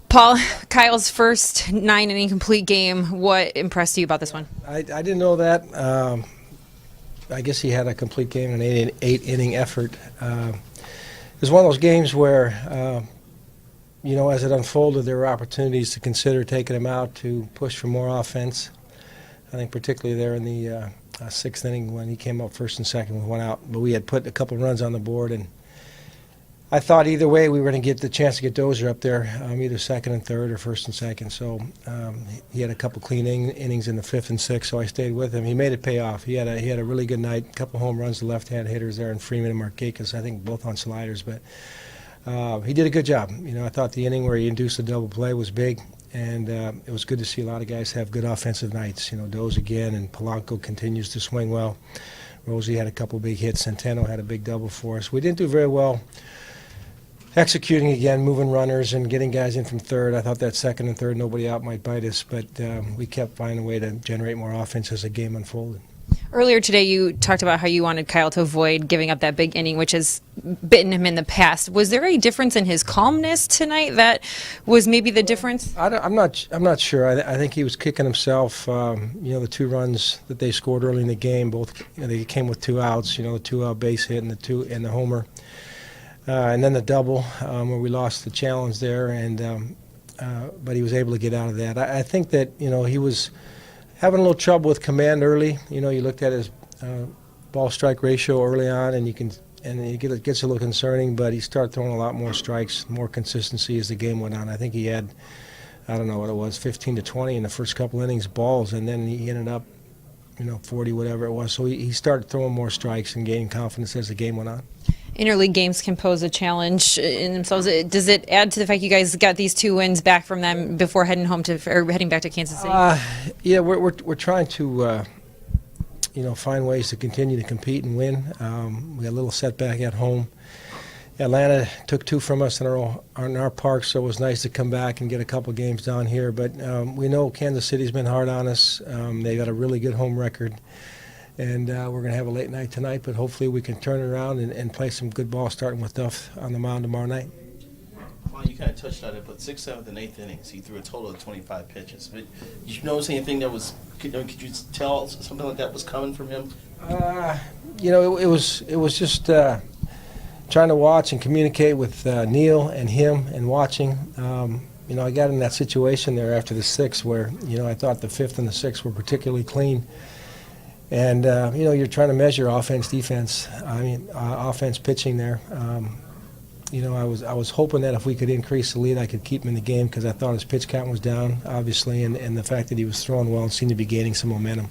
Paul, Kyle's first 9 inning complete game. What impressed you about this one? I didn't know that. I guess he had a complete game, an eight inning effort. It was one of those games where, as it unfolded, there were opportunities to consider taking him out to push for more offense. I think particularly there in the sixth inning when he came up first and second with one out. But we had put a couple runs on the board, and I thought either way we were going to get the chance to get Dozier up there, either second and third or first and second. So he had a couple clean innings in the fifth and sixth, so I stayed with him. He made it pay off. He had a really good night, a couple home runs to left-hand hitters there, and Freeman and Markakis, I think both on sliders. But he did a good job. I thought the inning where he induced a double play was big, and it was good to see a lot of guys have good offensive nights. Doze again, and Polanco continues to swing well. Rosie had a couple big hits. Centeno had a big double for us. We didn't do very well executing again, moving runners and getting guys in from third. I thought that second and third, nobody out might bite us, but we kept finding a way to generate more offense as the game unfolded. Earlier today, you talked about how you wanted Kyle to avoid giving up that big inning, which has bitten him in the past. Was there a difference in his calmness tonight that was maybe the difference? I'm not sure. I think he was kicking himself. The two runs that they scored early in the game, both they came with two outs. The 2-out base hit and the homer. And then the double where we lost the challenge there, but he was able to get out of that. I think that he was having a little trouble with command early. You looked at his ball-strike ratio early on, and it gets a little concerning. But he started throwing a lot more strikes, more consistency as the game went on. I think he had, I don't know what it was, 15 to 20 in the first couple innings balls, and then he ended up 40 whatever it was. So he started throwing more strikes and gaining confidence as the game went on. Interleague games can pose a challenge in themselves. Does it add to the fact you guys got these 2 wins back from them before heading back to Kansas City? Yeah, we're trying to find ways to continue to compete and win. We got a little setback at home. Atlanta took 2 from us in our park, so it was nice to come back and get a couple games down here. But we know Kansas City's been hard on us. They got a really good home record. And we're going to have a late night tonight, but hopefully we can turn it around and play some good ball, starting with Duff on the mound tomorrow night. Well, you kind of touched on it, but 6th, 7th, and 8th innings, he threw a total of 25 pitches. But did you notice anything that was? Could you tell something like that was coming from him? It was just trying to watch and communicate with Neil and him and watching. I got in that situation there after the 6th where I thought the 5th and the 6th were particularly clean. And, you're trying to measure offense, defense, offense, pitching there. I was hoping that if we could increase the lead, I could keep him in the game because I thought his pitch count was down, obviously, and the fact that he was throwing well and seemed to be gaining some momentum.